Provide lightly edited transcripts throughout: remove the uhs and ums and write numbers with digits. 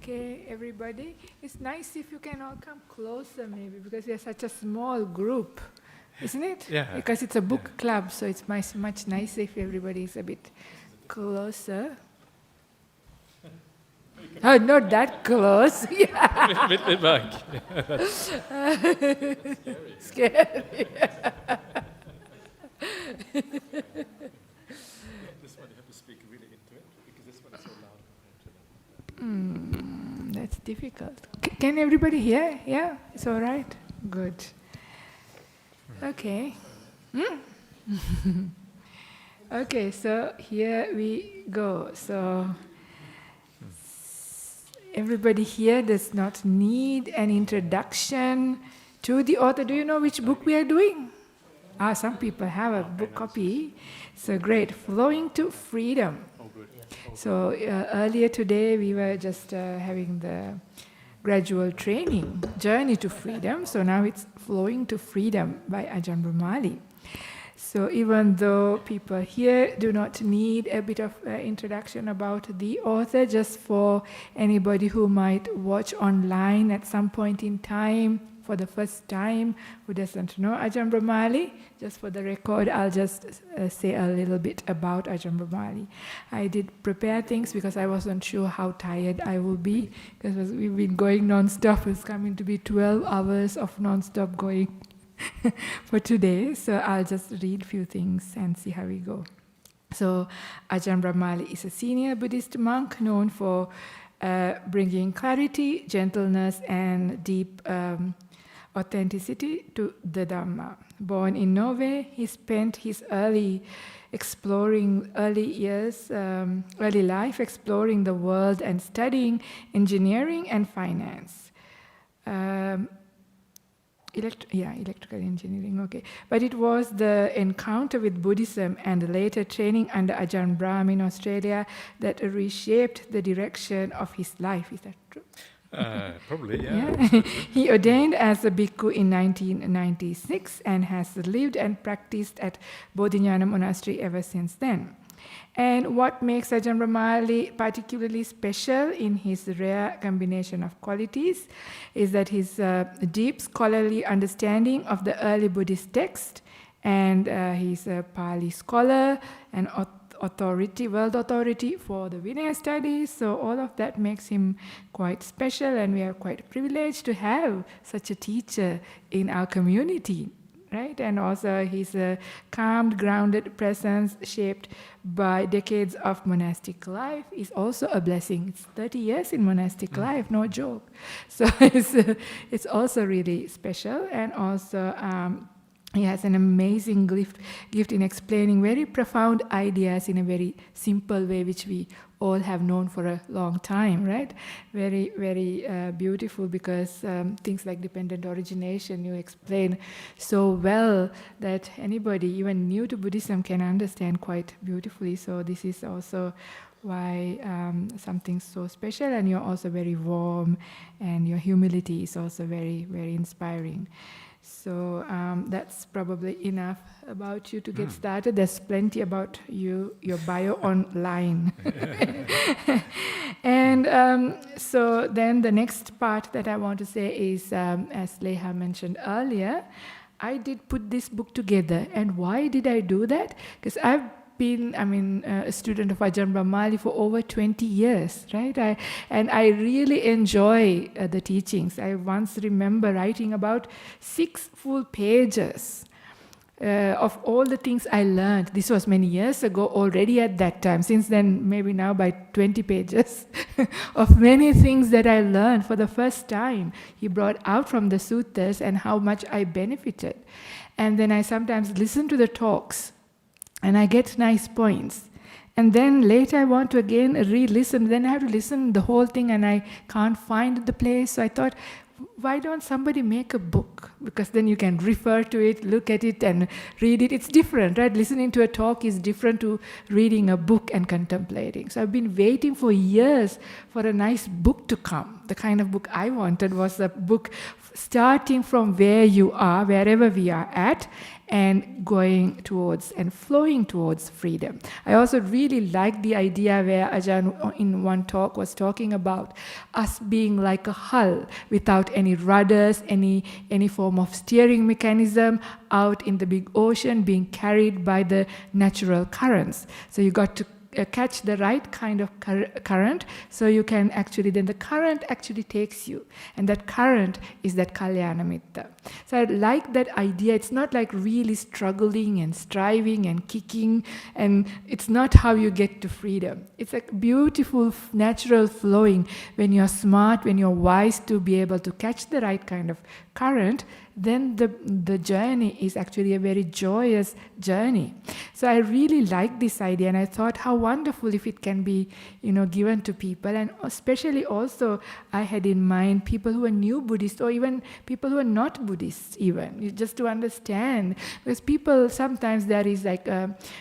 Okay, everybody. It's nice if you can all come closer, maybe, because we are such a small group, isn't it? Yeah. Because it's a book club, so it's much nicer if everybody is a bit closer. Oh, not that close. Yeah. Bit back. Scary. This one you have to speak really into it because this one is so loud. That's difficult. Can everybody hear? Yeah, it's all right. Good. Okay. Okay, so here we go. So everybody here does not need an introduction to the author. Do you know which book we are doing? Some people have a book copy. So great. Flowing to Freedom. So earlier today we were just having the gradual training, Journey to Freedom. So now it's Flowing to Freedom by Ajahn Brahmali. So even though people here do not need a bit of introduction about the author, just for anybody who might watch online at some point in time for the first time, who doesn't know Ajahn Brahmali, just for the record, I'll just say a little bit about Ajahn Brahmali. I did prepare things because I wasn't sure how tired I will be, because we've been going non-stop. It's coming to be 12 hours of non-stop going for today. So I'll just read a few things and see how we go. So Ajahn Brahmali is a senior Buddhist monk known for bringing clarity, gentleness, and deep authenticity to the Dhamma. Born in Norway, he spent his early life exploring the world and studying engineering and finance. Electrical engineering, okay. But it was the encounter with Buddhism and later training under Ajahn Brahmali in Australia that reshaped the direction of his life. Is that true? Probably, yeah. He ordained as a bhikkhu in 1996 and has lived and practiced at Bodhinyana Monastery ever since then. And what makes Ajahn Brahmali particularly special in his rare combination of qualities is that his deep scholarly understanding of the early Buddhist text, and he's a Pali scholar and world authority for the Vinaya studies. So all of that makes him quite special, and we are quite privileged to have such a teacher in our community. Right? And also his calm, grounded presence shaped by decades of monastic life is also a blessing. It's 30 years in monastic life, no joke. So it's also really special. And also he has an amazing gift in explaining very profound ideas in a very simple way, which we all have known for a long time, right? Very, very beautiful, because things like dependent origination you explain so well that anybody, even new to Buddhism, can understand quite beautifully. So this is also why something so special, and you're also very warm, and your humility is also very, very inspiring. So that's probably enough about you to get started. There's plenty about you, your bio online. And so then the next part that I want to say is, as Leha mentioned earlier, I did put this book together. And why did I do that? Because I've been, a student of Ajahn Brahmali for over 20 years, right? I really enjoy the teachings. I once remember writing about 6 full pages of all the things I learned. This was many years ago already at that time. Since then, maybe now by 20 pages of many things that I learned for the first time. He brought out from the suttas and how much I benefited. And then I sometimes listen to the talks, and I get nice points. And then later I want to again re-listen. Then I have to listen the whole thing and I can't find the place. So I thought, why don't somebody make a book? Because then you can refer to it, look at it and read it. It's different, right? Listening to a talk is different to reading a book and contemplating. So I've been waiting for years for a nice book to come. The kind of book I wanted was a book starting from where you are, wherever we are at, and going towards and flowing towards freedom. I also really like the idea where Ajahn in one talk was talking about us being like a hull without any rudders, any form of steering mechanism out in the big ocean, being carried by the natural currents. So you got to catch the right kind of current, so you can actually, then the current actually takes you, and that current is that Kalyana Mitta. So I like that idea. It's not like really struggling and striving and kicking, and it's not how you get to freedom. It's like beautiful, natural flowing. When you're smart, when you're wise to be able to catch the right kind of current, then the journey is actually a very joyous journey. So I really like this idea, and I thought how wonderful if it can be, given to people. And especially also I had in mind people who are new Buddhists, or even people who are not Buddhists even, just to understand. Because people, sometimes there is like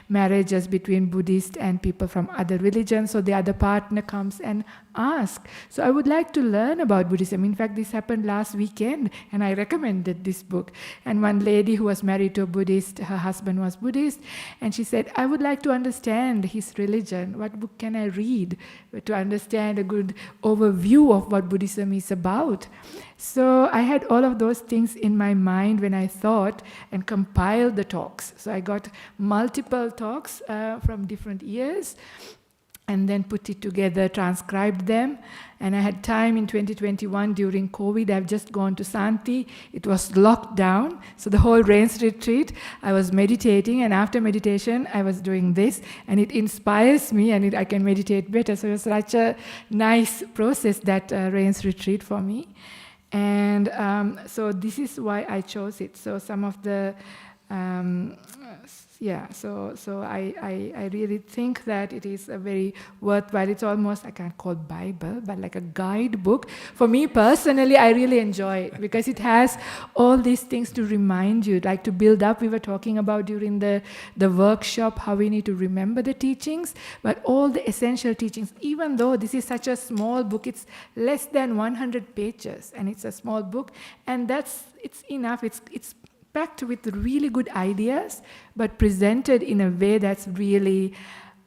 marriages between Buddhists and people from other religions, so the other partner comes and asks. So I would like to learn about Buddhism. In fact, this happened last weekend, and I recommended this book. And one lady who was married to a Buddhist, her husband was Buddhist, and she said, I would like to understand his religion. What book can I read to understand a good overview of what Buddhism is about? So I had all of those things in my mind when I thought and compiled the talks. So I got multiple talks from different years, and then put it together, transcribed them. And I had time in 2021 during COVID. I've just gone to Santi. It was locked down. So the whole rains retreat, I was meditating. And after meditation, I was doing this. And it inspires me, and I can meditate better. So it was such a nice process, that rains retreat for me. And so this is why I chose it. So some of the... So I really think that it is a very worthwhile. It's almost, I can't call Bible, but like a guidebook. For me personally, I really enjoy it because it has all these things to remind you, like to build up. We were talking about during the workshop how we need to remember the teachings, but all the essential teachings, even though this is such a small book, it's less than 100 pages, and it's a small book, and it's enough. It's packed with really good ideas, but presented in a way that's really...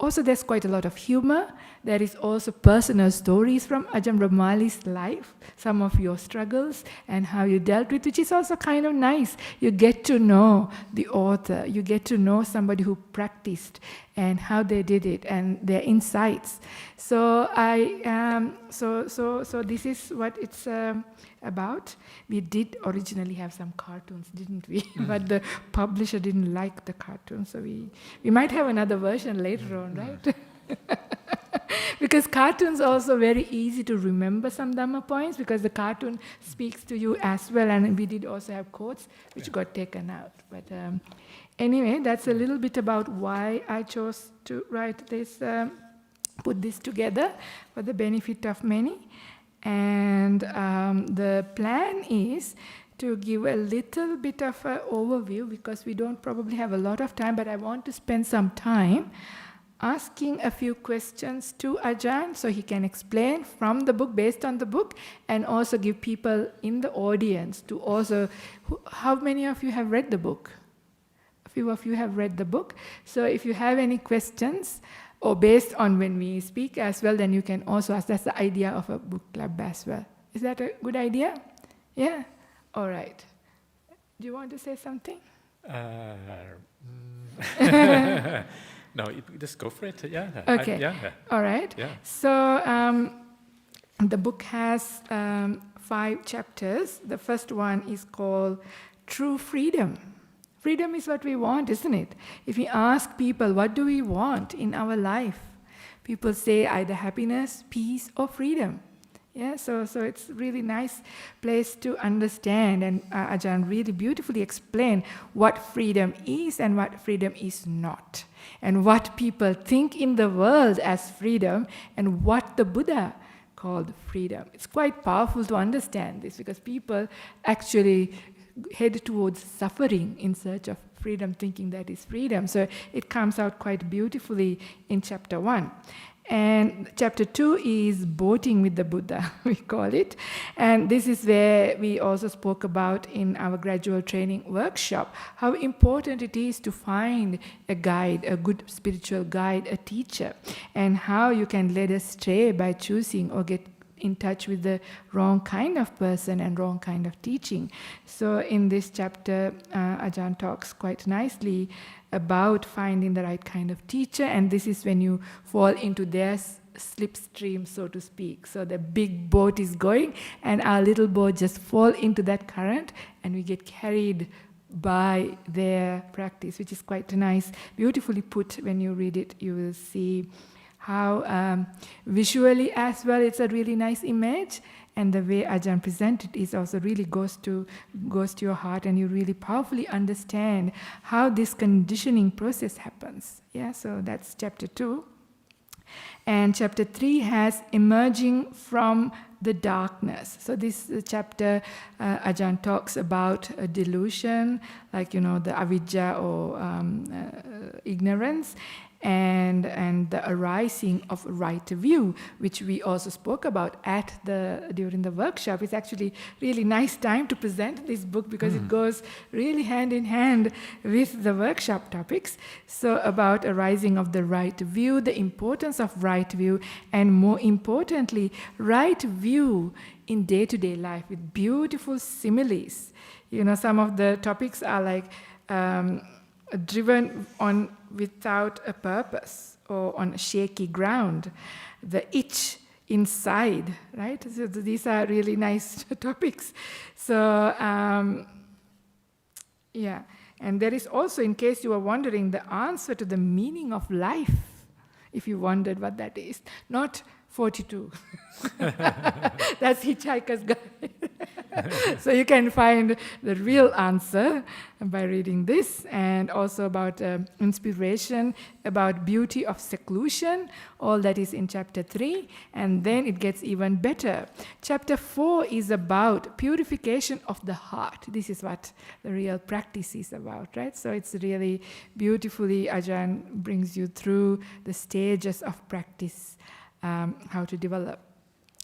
Also, there's quite a lot of humor. There is also personal stories from Ajahn Brahmali's life, some of your struggles and how you dealt with, which is also kind of nice. You get to know the author. You get to know somebody who practiced and how they did it and their insights. So so this is what it's about. We did originally have some cartoons, didn't we? But the publisher didn't like the cartoons, so we might have another version later on, right? Because cartoons are also very easy to remember some Dhamma points, because the cartoon speaks to you as well, and we did also have quotes which got taken out. But anyway, that's a little bit about why I chose to write this, put this together for the benefit of many. And the plan is to give a little bit of an overview, because we don't probably have a lot of time, but I want to spend some time asking a few questions to Ajahn so he can explain from the book, based on the book, and also give people in the audience to also... How many of you have read the book? A few of you have read the book. So if you have any questions, or based on when we speak as well, then you can also ask. That's the idea of a book club as well. Is that a good idea? Yeah? All right. Do you want to say something? No, just go for it. Yeah. Okay. All right. Yeah. So the book has 5 chapters. The first one is called True Freedom. Freedom is what we want, isn't it? If we ask people, what do we want in our life? People say either happiness, peace, or freedom. Yeah, so it's really nice place to understand, and Ajahn really beautifully explained what freedom is and what freedom is not, and what people think in the world as freedom, and what the Buddha called freedom. It's quite powerful to understand this, because people actually head towards suffering in search of freedom, thinking that is freedom. So it comes out quite beautifully in chapter 1. And chapter 2 is boating with the Buddha, we call it. And this is where we also spoke about in our gradual training workshop, how important it is to find a guide, a good spiritual guide, a teacher, and how you can lead astray by choosing or get in touch with the wrong kind of person and wrong kind of teaching. So in this chapter, Ajahn talks quite nicely about finding the right kind of teacher, and this is when you fall into their slipstream, so to speak. So the big boat is going, and our little boat just fall into that current, and we get carried by their practice, which is quite nice, beautifully put. When you read it, you will see how visually as well it's a really nice image, and the way Ajahn presented is also really goes to your heart, and you really powerfully understand how this conditioning process happens. Yeah, so that's chapter 2. And chapter 3 has emerging from the darkness. So this chapter, Ajahn talks about a delusion, like, the avidya or ignorance, and the arising of right view, which we also spoke about during the workshop. It's actually really nice time to present this book because it goes really hand in hand with the workshop topics. So about arising of the right view, the importance of right view, and more importantly, right view in day-to-day life with beautiful similes. Some of the topics are like driven on without a purpose or on shaky ground, the itch inside, right? So these are really nice topics. So and there is also, in case you are wondering, the answer to the meaning of life, if you wondered what that is, not 42. That's Hitchhiker's Guide. So you can find the real answer by reading this, and also about inspiration, about beauty of seclusion. All that is in chapter 3, and then it gets even better. Chapter 4 is about purification of the heart. This is what the real practice is about, right? So it's really beautifully, Ajahn brings you through the stages of practice, how to develop.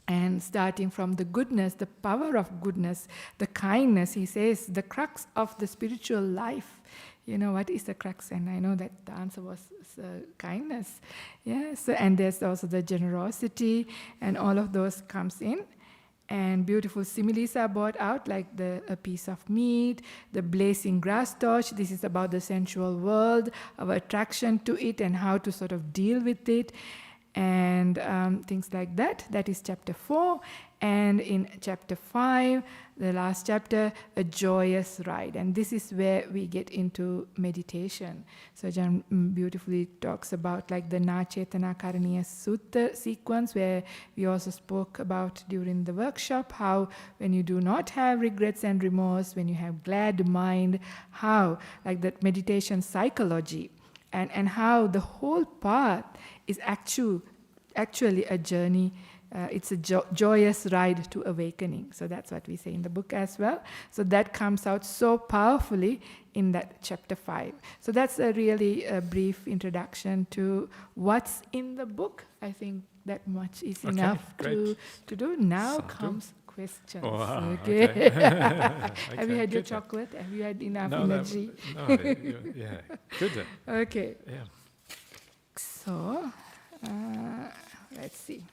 And starting from the goodness, the power of goodness, the kindness, he says, the crux of the spiritual life. What is the crux? And I know that the answer was kindness. Yes, and there's also the generosity, and all of those comes in. And beautiful similes are brought out, like a piece of meat, the blazing grass torch. This is about the sensual world, our attraction to it, and how to sort of deal with it. And things like that. That is chapter 4. And in chapter 5, the last chapter, a joyous ride. And this is where we get into meditation. So Ajahn beautifully talks about like the Na Cetana Karaniya Sutta sequence, where we also spoke about during the workshop, how when you do not have regrets and remorse, when you have glad mind, how like that meditation psychology, and how the whole path is actually a journey. It's a joyous ride to awakening. So that's what we say in the book as well. So that comes out so powerfully in that chapter 5. So that's a really brief introduction to what's in the book. I think that much is enough to do. Now comes questions. Oh, wow, Okay. Okay. Have you had your Good. chocolate? Have you had enough No, energy? yeah, good. Okay. Yeah. So, let's see.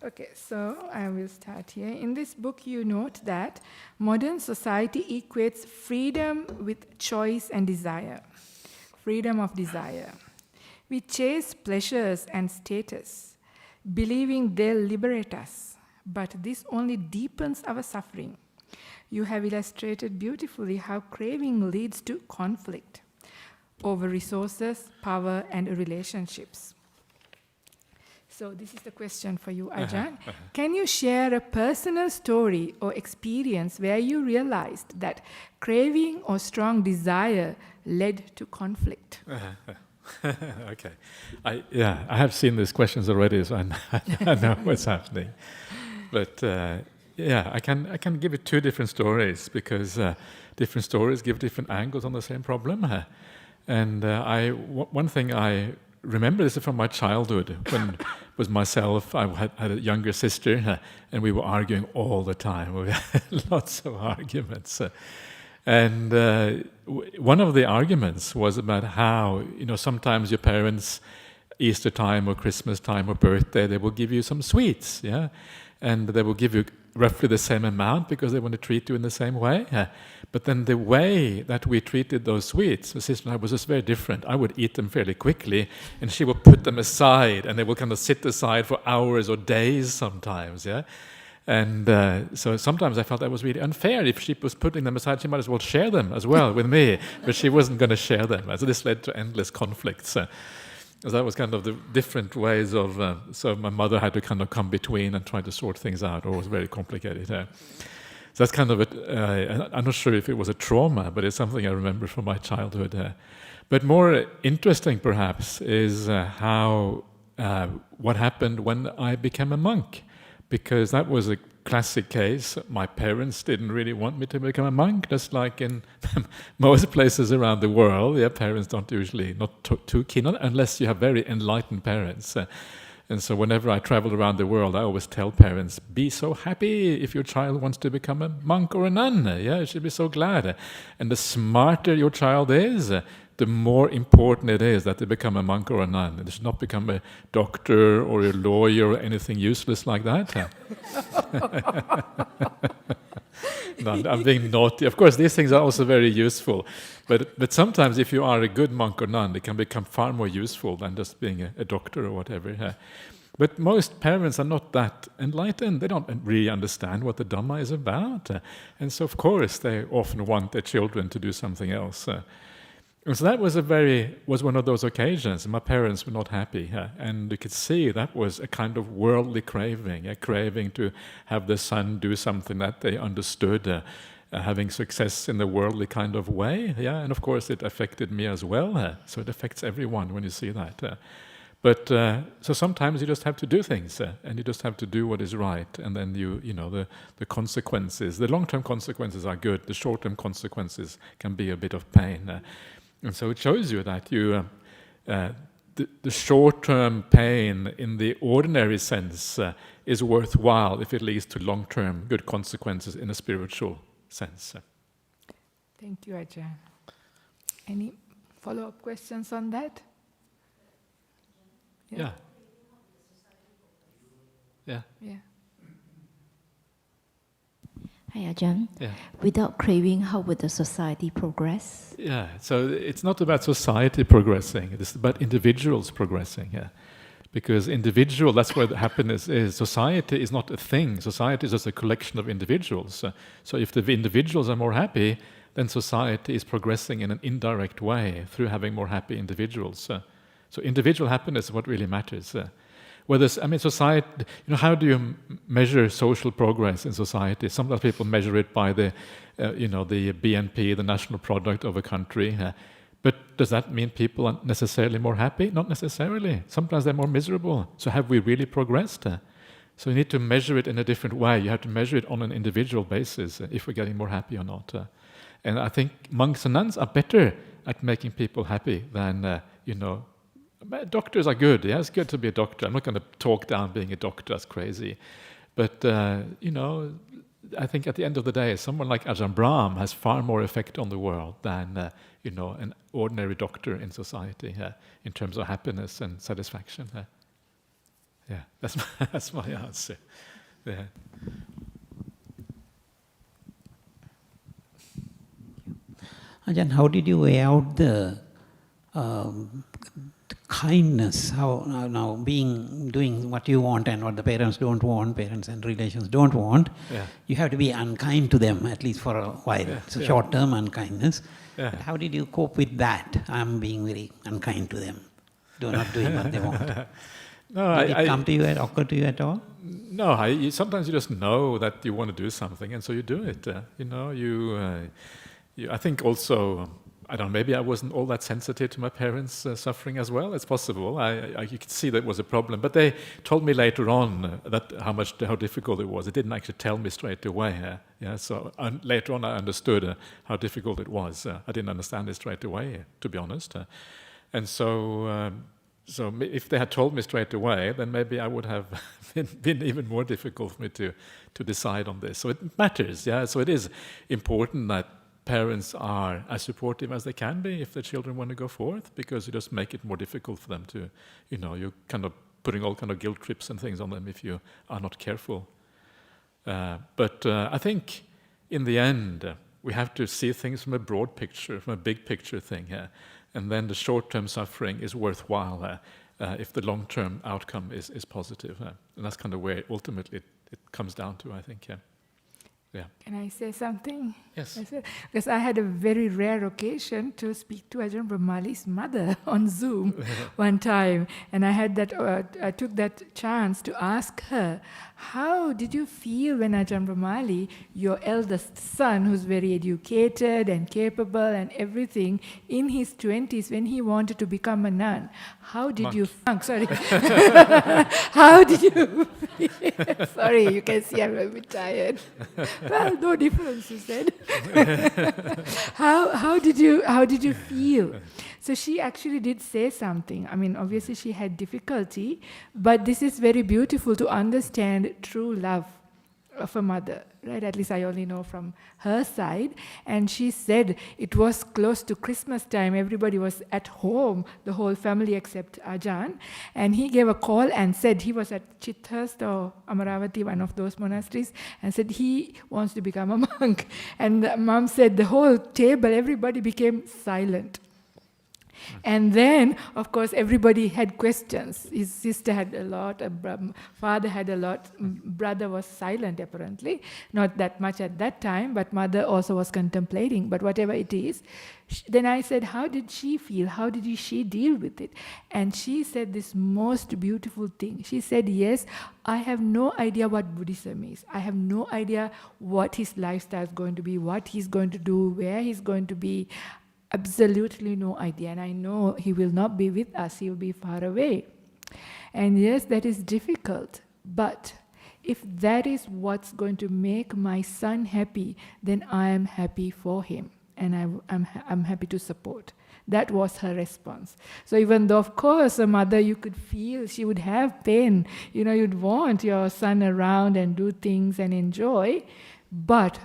Okay, so I will start here. In this book, you note that modern society equates freedom with choice and desire. Freedom of desire. We chase pleasures and status, believing they'll liberate us, but this only deepens our suffering. You have illustrated beautifully how craving leads to conflict over resources, power, and relationships. So this is the question for you, Ajahn. Can you share a personal story or experience where you realized that craving or strong desire led to conflict? Okay. I have seen these questions already, so I know what's happening. But Yeah, I can give you two different stories because different stories give different angles on the same problem. And one thing I remember this from my childhood when it was myself. I had a younger sister, and we were arguing all the time. We had lots of arguments. And one of the arguments was about how, sometimes your parents, Easter time or Christmas time or birthday, they will give you some sweets, yeah? And they will give you roughly the same amount because they want to treat you in the same way. But then the way that we treated those sweets, my sister and I, was just very different. I would eat them fairly quickly, and she would put them aside, and they would kind of sit aside for hours or days sometimes, yeah? And so sometimes I felt that was really unfair. If she was putting them aside, she might as well share them as well with me, but she wasn't going to share them. And so this led to endless conflicts. So that was kind of the different ways of... so my mother had to kind of come between and try to sort things out. It was very complicated. So that's kind of it. I'm not sure if it was a trauma, but it's something I remember from my childhood. But more interesting, perhaps, is what happened when I became a monk. Because that was a classic case. My parents didn't really want me to become a monk, just like in most places around the world. Yeah, parents don't usually, not too keen on it, unless you have very enlightened parents. And so whenever I travel around the world, I always tell parents, be so happy if your child wants to become a monk or a nun. Yeah, you should be so glad. And the smarter your child is, the more important it is that they become a monk or a nun. They should not become a doctor or a lawyer or anything useless like that. No, I'm being naughty. Of course, these things are also very useful. But sometimes if you are a good monk or nun, they can become far more useful than just being a doctor or whatever. But most parents are not that enlightened. They don't really understand what the Dhamma is about. And so, of course, they often want their children to do something else. And so that was one of those occasions. My parents were not happy, and you could see that was a kind of worldly craving, a craving to have the son do something that they understood, having success in the worldly kind of way. Yeah, and of course it affected me as well. So it affects everyone when you see that. But so sometimes you just have to do things, and you just have to do what is right, and then the consequences, the long-term consequences are good. The short-term consequences can be a bit of pain. And so it shows you that the short-term pain in the ordinary sense is worthwhile if it leads to long-term good consequences in a spiritual sense. Thank you, Ajahn. Any follow-up questions on that? Yeah. Hi, Ajahn. Yeah. Without craving, how would the society progress? Yeah, so it's not about society progressing, it's about individuals progressing. Yeah. Because that's where the happiness is. Society is not a thing, society is just a collection of individuals. So if the individuals are more happy, then society is progressing in an indirect way through having more happy individuals. So individual happiness is what really matters. Society, how do you measure social progress in society? Sometimes people measure it by the BNP, the national product of a country. But does that mean people are necessarily more happy? Not necessarily. Sometimes they're more miserable. So have we really progressed? So you need to measure it in a different way. You have to measure it on an individual basis if we're getting more happy or not. And I think monks and nuns are better at making people happy than, doctors are good. Yeah, it's good to be a doctor. I'm not going to talk down being a doctor. That's crazy. But, I think at the end of the day, someone like Ajahn Brahm has far more effect on the world than, an ordinary doctor in society in terms of happiness and satisfaction. Yeah, that's my answer. Yeah. Ajahn, how did you weigh out the kindness, how now doing what you want and what the parents don't want, parents and relations don't want, you have to be unkind to them, at least for a while. It's a short-term unkindness. But how did you cope with that? I'm being very unkind to them, not doing what they want. No, did it come to you, occur to you at all? No, sometimes you just know that you want to do something, and so you do it. I think also I don't know, maybe I wasn't all that sensitive to my parents' suffering as well. It's possible. You could see that was a problem. But they told me later on how difficult it was. They didn't actually tell me straight away. So later on I understood how difficult it was. I didn't understand it straight away, to be honest. And so if they had told me straight away, then maybe I would have been even more difficult for me to decide on this. So it matters. So it is important that parents are as supportive as they can be if their children want to go forth, because you just make it more difficult for them to, you're kind of putting all kind of guilt trips and things on them if you are not careful. But I think in the end, we have to see things from a broad picture, from a big picture thing here. And then the short-term suffering is worthwhile if the long-term outcome is positive. And that's kind of where ultimately it comes down to, I think. Yeah. Can I say something? Yes. Because I had a very rare occasion to speak to Ajahn Brahmali's mother on Zoom one time, and I took that chance to ask her, how did you feel when Ajahn Brahmali, your eldest son, who's very educated and capable and everything, in his 20s, when he wanted to become a nun, how did you... Monk, sorry. How did you feel? Sorry, you can see I'm a bit tired. Well, no difference, you said. How did you feel? So she actually did say something. I mean, obviously she had difficulty, but this is very beautiful to understand true love of a mother, right? At least I only know from her side. And she said it was close to Christmas time. Everybody was at home, the whole family except Ajahn. And he gave a call and said he was at Chithurst or Amaravati, one of those monasteries, and said he wants to become a monk. And Mom said the whole table, everybody became silent. And then, of course, everybody had questions. His sister had a lot, father had a lot, brother was silent apparently, not that much at that time, but mother also was contemplating. But whatever it is, then I said, how did she feel? How did she deal with it? And she said this most beautiful thing. She said, yes, I have no idea what Buddhism is. I have no idea what his lifestyle is going to be, what he's going to do, where he's going to be. Absolutely no idea, and I know he will not be with us, he will be far away. And yes, that is difficult, but if that is what's going to make my son happy, then I am happy for him, and I'm happy to support. That was her response. So even though, of course, a mother, you could feel she would have pain, you'd want your son around and do things and enjoy, but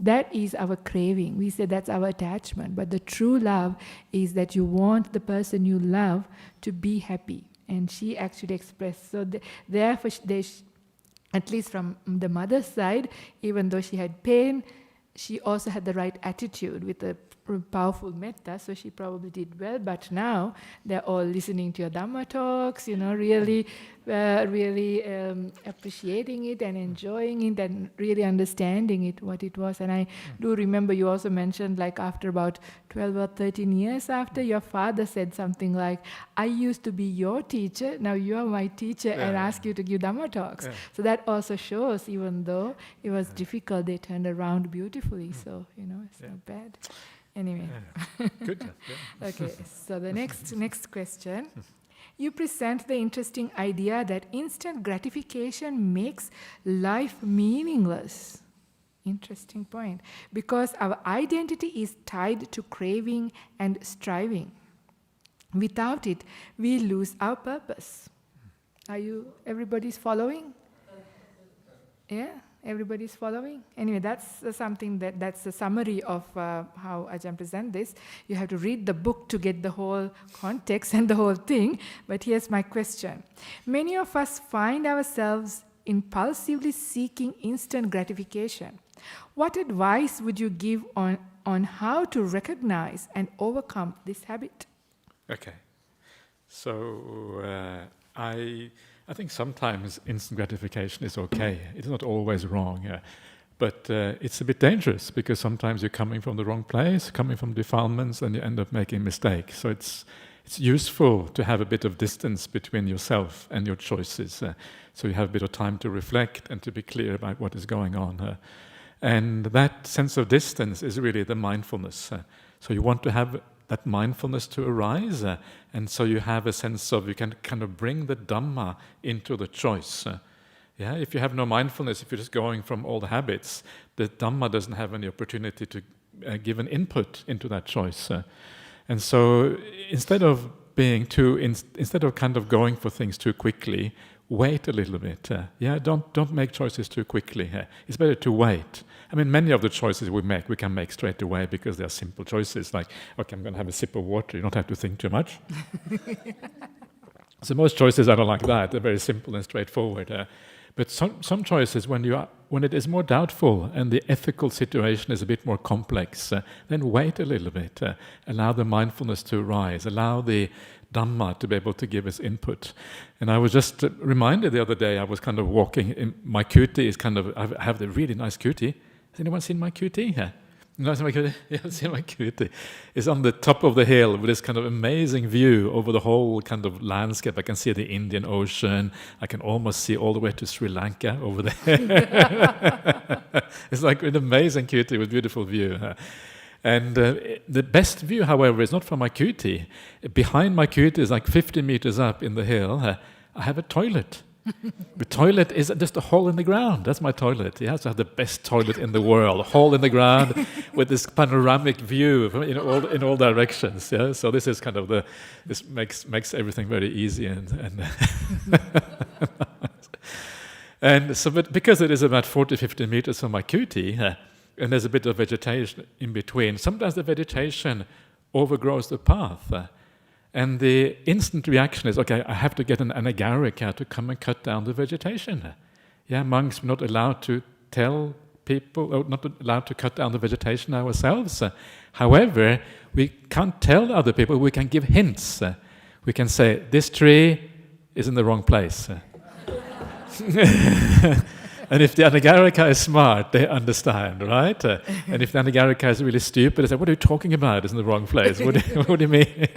that is our craving. We say that's our attachment. But the true love is that you want the person you love to be happy. And she actually expressed. So therefore, at least from the mother's side, even though she had pain, she also had the right attitude with a powerful metta, so she probably did well. But now they're all listening to your Dhamma talks, really appreciating it and enjoying it and really understanding it, what it was. And I do remember you also mentioned, like after about 12 or 13 years after, your father said something like, I used to be your teacher, now you are my teacher, and ask you to give Dhamma talks. So that also shows, even though it was difficult, they turned around beautifully. So, it's not bad. Anyway. Good. Okay, so the next question. You present the interesting idea that instant gratification makes life meaningless. Interesting point. Because our identity is tied to craving and striving. Without it, we lose our purpose. Everybody's following? Yeah? Everybody's following? Anyway, that's something that's the summary of how Ajahn presents this. You have to read the book to get the whole context and the whole thing. But here's my question. Many of us find ourselves impulsively seeking instant gratification. What advice would you give on how to recognize and overcome this habit? Okay. So I think sometimes instant gratification is okay. It's not always wrong. But it's a bit dangerous because sometimes you're coming from the wrong place, coming from defilements, and you end up making mistakes. So it's useful to have a bit of distance between yourself and your choices. So you have a bit of time to reflect and to be clear about what is going on. And that sense of distance is really the mindfulness. So you want to have that mindfulness to arise, and so you have a sense of, you can kind of bring the Dhamma into the choice. If you have no mindfulness, if you're just going from all the habits, the Dhamma doesn't have any opportunity to give an input into that choice. And so instead of kind of going for things too quickly, wait a little bit. Don't make choices too quickly. It's better to wait. I mean, many of the choices we can make straight away because they are simple choices, like, okay, I'm going to have a sip of water. You don't have to think too much. So most choices are not like that. They're very simple and straightforward. But some choices, when it is more doubtful and the ethical situation is a bit more complex, then wait a little bit. Allow the mindfulness to arise. Allow the Dhamma to be able to give us input. And I was just reminded the other day, I was kind of walking, in my kuti is kind of, I have the really nice kuti. Has anyone seen my kuti? Yeah. No, see my kuti? Yeah, see my kuti. It's on the top of the hill with this kind of amazing view over the whole kind of landscape. I can see the Indian Ocean. I can almost see all the way to Sri Lanka over there. It's like an amazing kuti with beautiful view. And the best view, however, is not from my kuti. Behind my kuti is like 50 meters up in the hill. I have a toilet. The toilet is just a hole in the ground. That's my toilet. You have to have the best toilet in the world. A hole in the ground with this panoramic view in all directions. Yeah? So this is kind of this makes everything very easy and so, but because it is about 40-50 meters from my kuti, and there's a bit of vegetation in between, sometimes the vegetation overgrows the path. And the instant reaction is, okay, I have to get an anagarika to come and cut down the vegetation. Monks are not allowed to tell people, or not allowed to cut down the vegetation ourselves. However, we can't tell other people, we can give hints. We can say, this tree is in the wrong place. And if the anagarika is smart, they understand, right? And if the anagarika is really stupid, they say, what are you talking about? It's in the wrong place. What do you mean?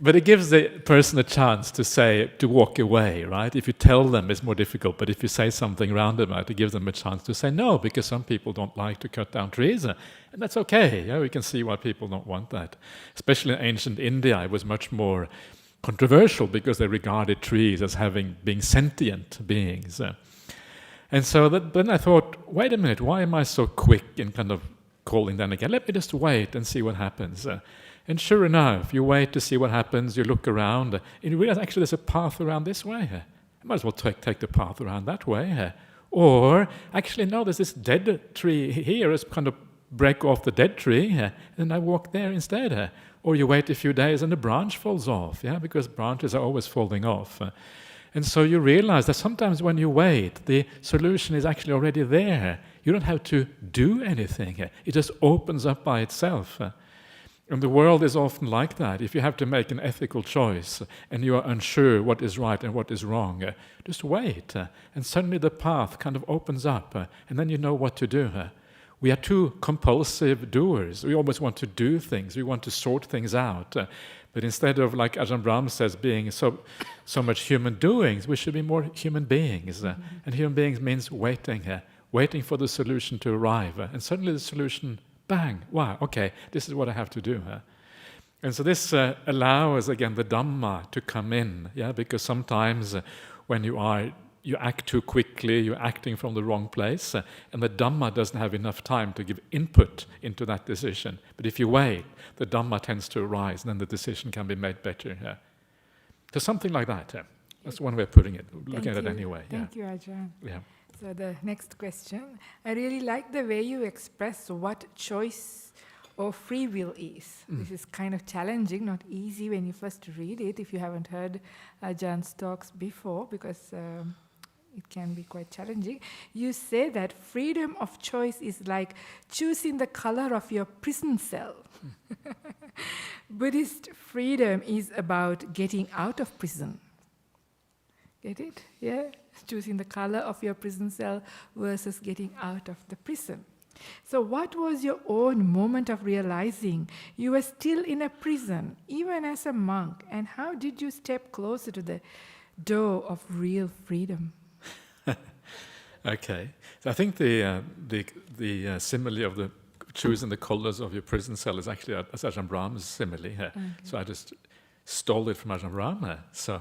But it gives the person a chance to walk away, right? If you tell them, it's more difficult. But if you say something roundabout, it gives them a chance to say no, because some people don't like to cut down trees. And that's okay. We can see why people don't want that. Especially in ancient India, it was much more controversial because they regarded trees as being sentient beings. And so then I thought, wait a minute, why am I so quick in kind of calling them again? Let me just wait and see what happens. And sure enough, you wait to see what happens, you look around, and you realize actually there's a path around this way. I might as well take the path around that way. Or, actually no, there's this dead tree here, let's kind of break off the dead tree, and I walk there instead. Or you wait a few days and the branch falls off, because branches are always falling off. And so you realize that sometimes when you wait, the solution is actually already there. You don't have to do anything. It just opens up by itself. And the world is often like that. If you have to make an ethical choice and you are unsure what is right and what is wrong, just wait. And suddenly the path kind of opens up, and then you know what to do. We are too compulsive doers. We always want to do things. We want to sort things out. But instead of, like Ajahn Brahmali says, being so much human doings, we should be more human beings. And human beings means waiting for the solution to arrive. And suddenly the solution, bang, wow, okay, this is what I have to do. And so this allows, again, the Dhamma to come in, because sometimes when you act too quickly, you're acting from the wrong place, and the Dhamma doesn't have enough time to give input into that decision. But if you wait, the Dhamma tends to arise, and then the decision can be made better. So something like that. That's one way of putting it, looking at it anyway. Thank you, Ajahn. Yeah. So the next question. I really like the way you express what choice or free will is. This is kind of challenging, not easy when you first read it, if you haven't heard Ajahn's talks before, because it can be quite challenging. You say that freedom of choice is like choosing the color of your prison cell. Buddhist freedom is about getting out of prison. Get it? Yeah? Choosing the color of your prison cell versus getting out of the prison. So what was your own moment of realizing you were still in a prison, even as a monk, and how did you step closer to the door of real freedom? Okay, so I think the simile of the choosing the colors of your prison cell is actually as Ajahn Brahm's simile. So I just stole it from Ajahn Brahma, so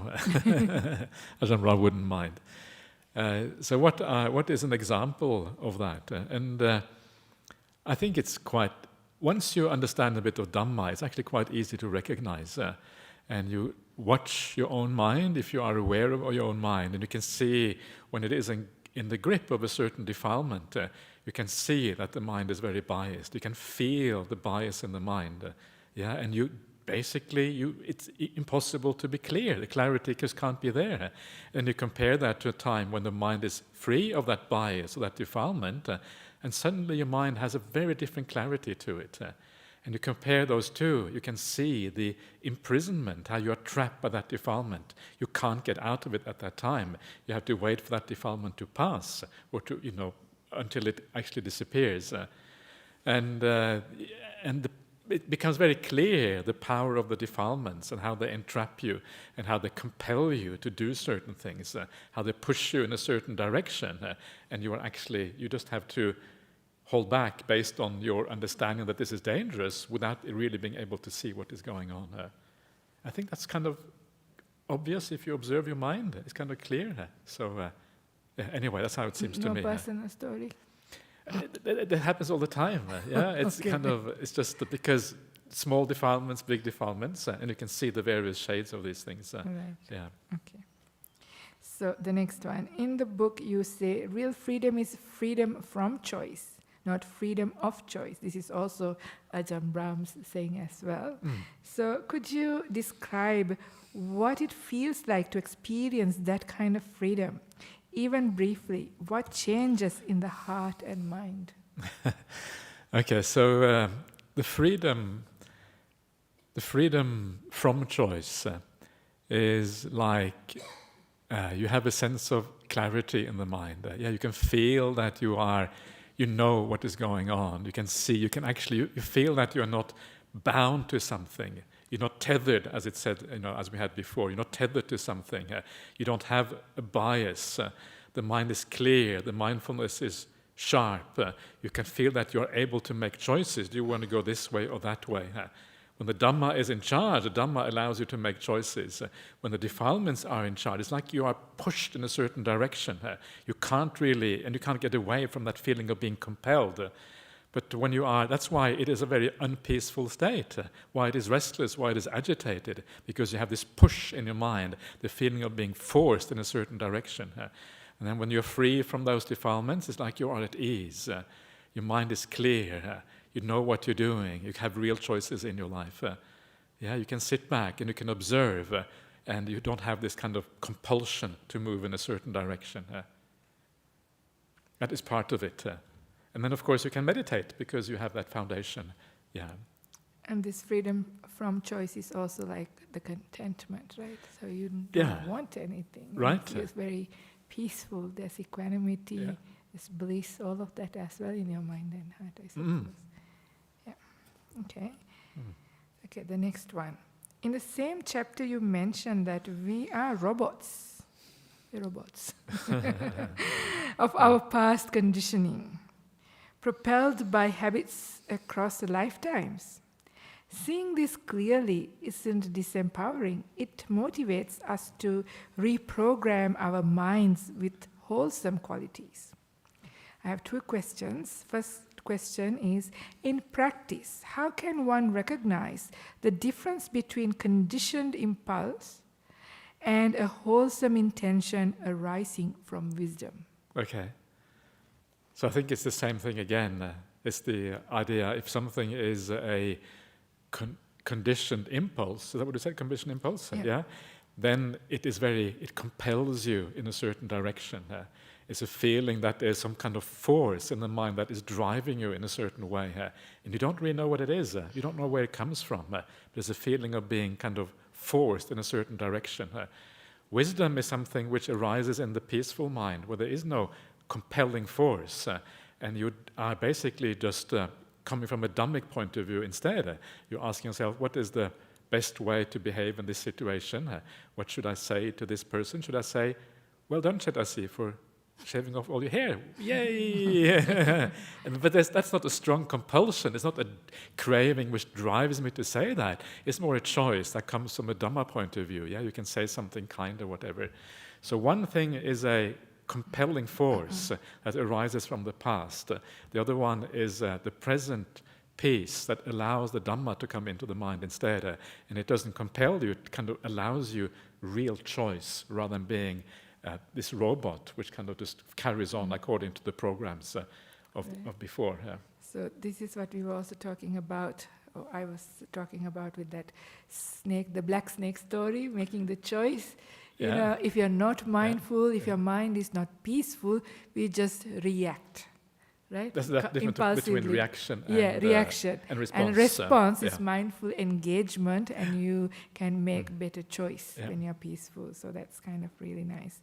Ajahn Brahma wouldn't mind. So what is an example of that? I think it's quite, once you understand a bit of Dhamma, it's actually quite easy to recognize. And you watch your own mind, if you are aware of your own mind, and you can see when it is in the grip of a certain defilement, you can see that the mind is very biased. You can feel the bias in the mind. And you basically, it's impossible to be clear. The clarity just can't be there. And you compare that to a time when the mind is free of that bias or that defilement, and suddenly your mind has a very different clarity to it. And you compare those two, you can see the imprisonment, how you are trapped by that defilement. You can't get out of it at that time. You have to wait for that defilement to pass, or to, until it actually disappears. It becomes very clear the power of the defilements and how they entrap you and how they compel you to do certain things, how they push you in a certain direction, and you just have to hold back based on your understanding that this is dangerous without really being able to see what is going on. I think that's kind of obvious if you observe your mind. It's kind of clear. So anyway, that's how it seems to me. No personal story? It happens all the time. It's Okay. it's just that because small defilements, big defilements, and you can see the various shades of these things. Right. Yeah. Okay. So the next one. In the book you say real freedom is freedom from choice, not freedom of choice. This is also Ajahn Brahm's saying as well. So could you describe what it feels like to experience that kind of freedom? Even briefly, what changes in the heart and mind? Okay, so the freedom from choice is like you have a sense of clarity in the mind. You can feel that you know what is going on. You can see, you feel that you're not bound to something. You're not tethered, as it said, as we had before. You're not tethered to something. You don't have a bias. The mind is clear. The mindfulness is sharp. You can feel that you're able to make choices. Do you want to go this way or that way? When the Dhamma is in charge, the Dhamma allows you to make choices. When the defilements are in charge, it's like you are pushed in a certain direction. You can't get away from that feeling of being compelled. But when you are, that's why it is a very unpeaceful state, why it is restless, why it is agitated, because you have this push in your mind, the feeling of being forced in a certain direction. And then when you're free from those defilements, it's like you are at ease. Your mind is clear. You know what you're doing. You have real choices in your life. You can sit back and you can observe, and you don't have this kind of compulsion to move in a certain direction. That is part of it. And then, of course, you can meditate because you have that foundation. And this freedom from choice is also like the contentment, right? So you don't want anything. Right. It feels very peaceful. There's equanimity, there's bliss, all of that as well in your mind and heart, I suppose. Okay. Okay, the next one. In the same chapter you mentioned that we are robots. We're robots. of our past conditioning, propelled by habits across the lifetimes. Seeing this clearly isn't disempowering. It motivates us to reprogram our minds with wholesome qualities. I have two questions. First question is, in practice, how can one recognize the difference between conditioned impulse and a wholesome intention arising from wisdom? Okay. So I think it's the same thing again. It's the idea, if something is a conditioned impulse, is that what you said, conditioned impulse? Then it compels you in a certain direction. It's a feeling that there's some kind of force in the mind that is driving you in a certain way. And you don't really know what it is. You don't know where it comes from. There's a feeling of being kind of forced in a certain direction. Wisdom is something which arises in the peaceful mind, where there is no compelling force, and you are basically just coming from a Dhammic point of view instead. You're asking yourself, what is the best way to behave in this situation? What should I say to this person? Should I say, well done, Chetasi, for shaving off all your hair. Yay! But that's not a strong compulsion. It's not a craving which drives me to say that. It's more a choice that comes from a Dhamma point of view. Yeah, you can say something kind or whatever. So one thing is a compelling force that arises from the past. The other one is the present peace that allows the Dhamma to come into the mind instead. And it doesn't compel you, it kind of allows you real choice rather than being this robot which kind of just carries on according to the programs of before. So this is what we were also talking about, or I was talking about with that snake, the black snake story, making the choice. You know, if you're not mindful, if your mind is not peaceful, we just react. Right? There's that difference between reaction and reaction. And response. And response is mindful engagement, and you can make better choice when you're peaceful. So that's kind of really nice.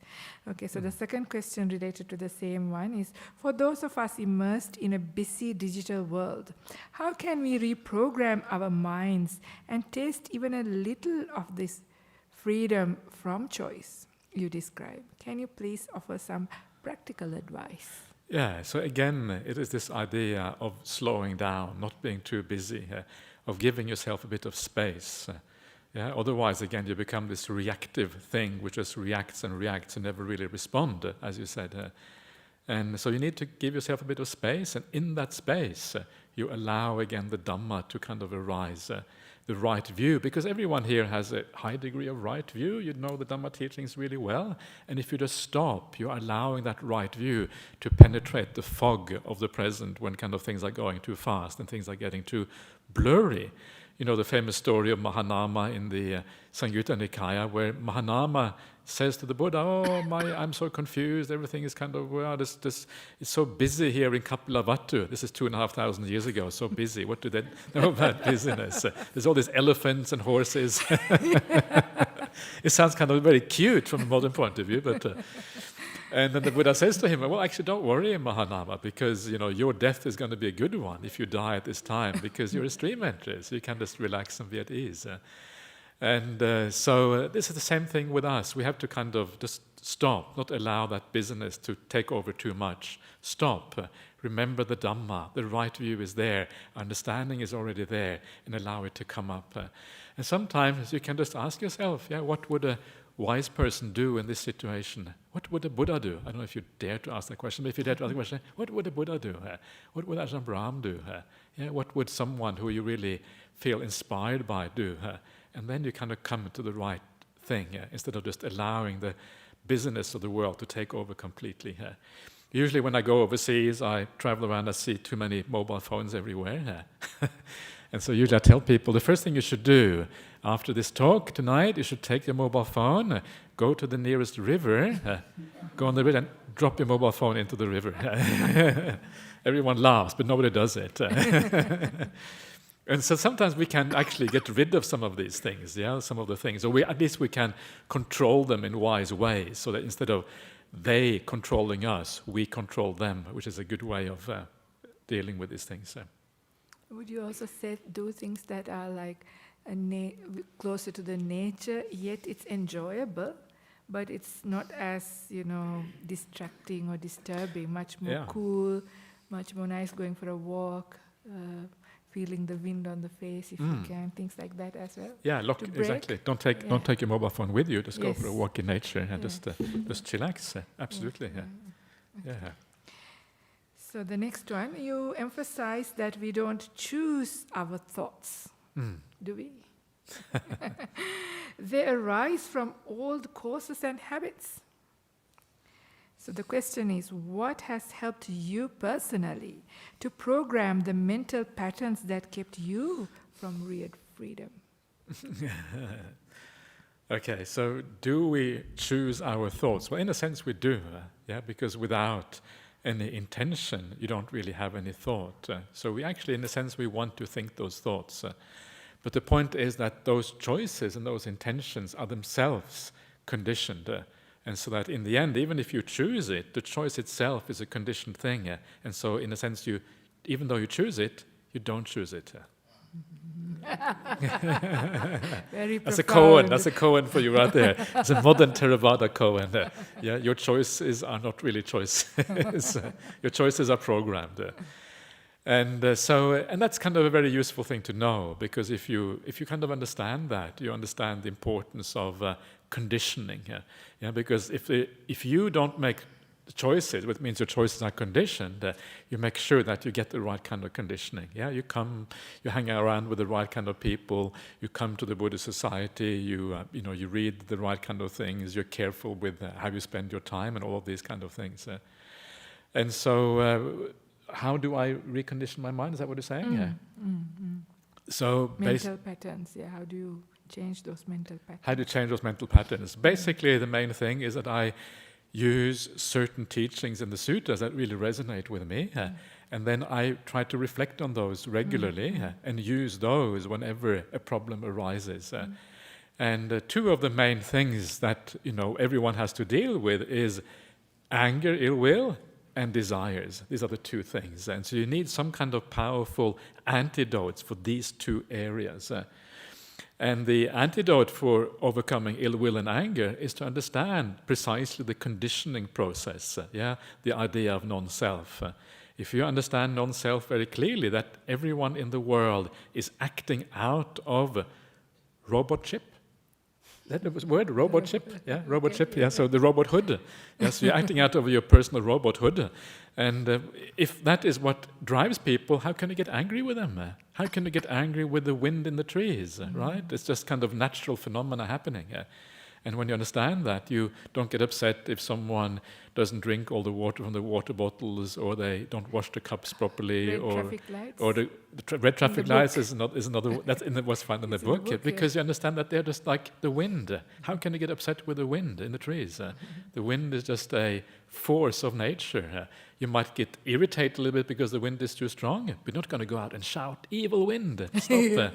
Okay, so the second question related to the same one is, for those of us immersed in a busy digital world, how can we reprogram our minds and taste even a little of this freedom from choice you describe? Can you please offer some practical advice? Yeah, so again, it is this idea of slowing down, not being too busy, of giving yourself a bit of space. Otherwise, again, you become this reactive thing which just reacts and never really respond, as you said. And so you need to give yourself a bit of space, and in that space, you allow, again, the Dhamma to kind of arise, the right view, because everyone here has a high degree of right view. You know the Dhamma teachings really well, and if you just stop, you're allowing that right view to penetrate the fog of the present when kind of things are going too fast and things are getting too blurry. You know the famous story of Mahanama in the Samyutta Nikaya, where Mahanama says to the Buddha, I'm so confused, everything is kind of, it's so busy here in Kapilavatthu. This is 2,500 years ago, so busy. What do they know about busyness? There's all these elephants and horses. It sounds kind of very cute from a modern point of view, but... And then the Buddha says to him, well, actually, don't worry, Mahanama, because your death is going to be a good one if you die at this time, because you're a stream entry, so you can just relax and be at ease. So this is the same thing with us. We have to kind of just stop, not allow that business to take over too much. Stop. Remember the Dhamma. The right view is there. Understanding is already there, and allow it to come up. And sometimes you can just ask yourself, what would a wise person do in this situation? What would a Buddha do? I don't know if you dare to ask that question, but if you dare to ask the question, what would a Buddha do? What would Ajahn Brahmali do? What would someone who you really feel inspired by do? And then you kind of come to the right thing, instead of just allowing the business of the world to take over completely. Usually when I go overseas, I travel around, I see too many mobile phones everywhere. And so usually I tell people, the first thing you should do after this talk tonight, you should take your mobile phone, go to the nearest river, go on the river and drop your mobile phone into the river. Everyone laughs, but nobody does it. And so sometimes we can actually get rid of some of these things, some of the things. Or at least we can control them in wise ways, so that instead of they controlling us, we control them, which is a good way of dealing with these things. Would you also say do things that are like closer to the nature, yet it's enjoyable, but it's not as, distracting or disturbing, much more cool, much more nice going for a walk, feeling the wind on the face if you can, things like that as well. Yeah, look, exactly. Don't take your mobile phone with you. Just go for a walk in nature and just chillax. Absolutely. Yeah. So the next one, you emphasize that we don't choose our thoughts, do we? They arise from old causes and habits. So the question is, what has helped you personally to program the mental patterns that kept you from real freedom? Okay, so do we choose our thoughts? Well, in a sense we do, because without any intention, you don't really have any thought. So we actually, in a sense, we want to think those thoughts. But the point is that those choices and those intentions are themselves conditioned. And so that in the end, even if you choose it, the choice itself is a conditioned thing. And so in a sense, even though you choose it, you don't choose it. Very That's a profound. koan. That's a koan for you right there. It's a modern Theravada koan. Yeah, your choices are not really choices. Your choices are programmed. And that's kind of a very useful thing to know, because if you kind of understand that, you understand the importance of conditioning. Yeah, because if you don't make choices, which means your choices are conditioned, you make sure that you get the right kind of conditioning. Yeah, you hang around with the right kind of people, you come to the Buddhist society, you read the right kind of things, you're careful with how you spend your time and all of these kind of things. And so, how do I recondition my mind? Is that what you're saying? So mental patterns. Yeah, how do you change those mental patterns? How do you change those mental patterns? Basically, the main thing is that I use certain teachings in the sutras that really resonate with me, and then I try to reflect on those regularly and use those whenever a problem arises. And two of the main things that everyone has to deal with is anger, ill will, and desires. These are the two things, and so you need some kind of powerful antidotes for these two areas. And the antidote for overcoming ill will and anger is to understand precisely the conditioning process, the idea of non-self. If you understand non-self very clearly, that everyone in the world is acting out of robot chip. That was the word, robot chip? Yeah, robot chip, yeah, so the robot hood. Yes, you're acting out of your personal robot hood. And if that is what drives people, how can you get angry with them? How can you get angry with the wind in the trees, right? It's just kind of natural phenomena happening. And when you understand that, you don't get upset if someone doesn't drink all the water from the water bottles, or they don't wash the cups properly, or the red traffic lights is another. That's was found in the book, because you understand that they're just like the wind. How can you get upset with the wind in the trees? The wind is just a force of nature. You might get irritated a little bit because the wind is too strong. You're not going to go out and shout, "Evil wind, stop!"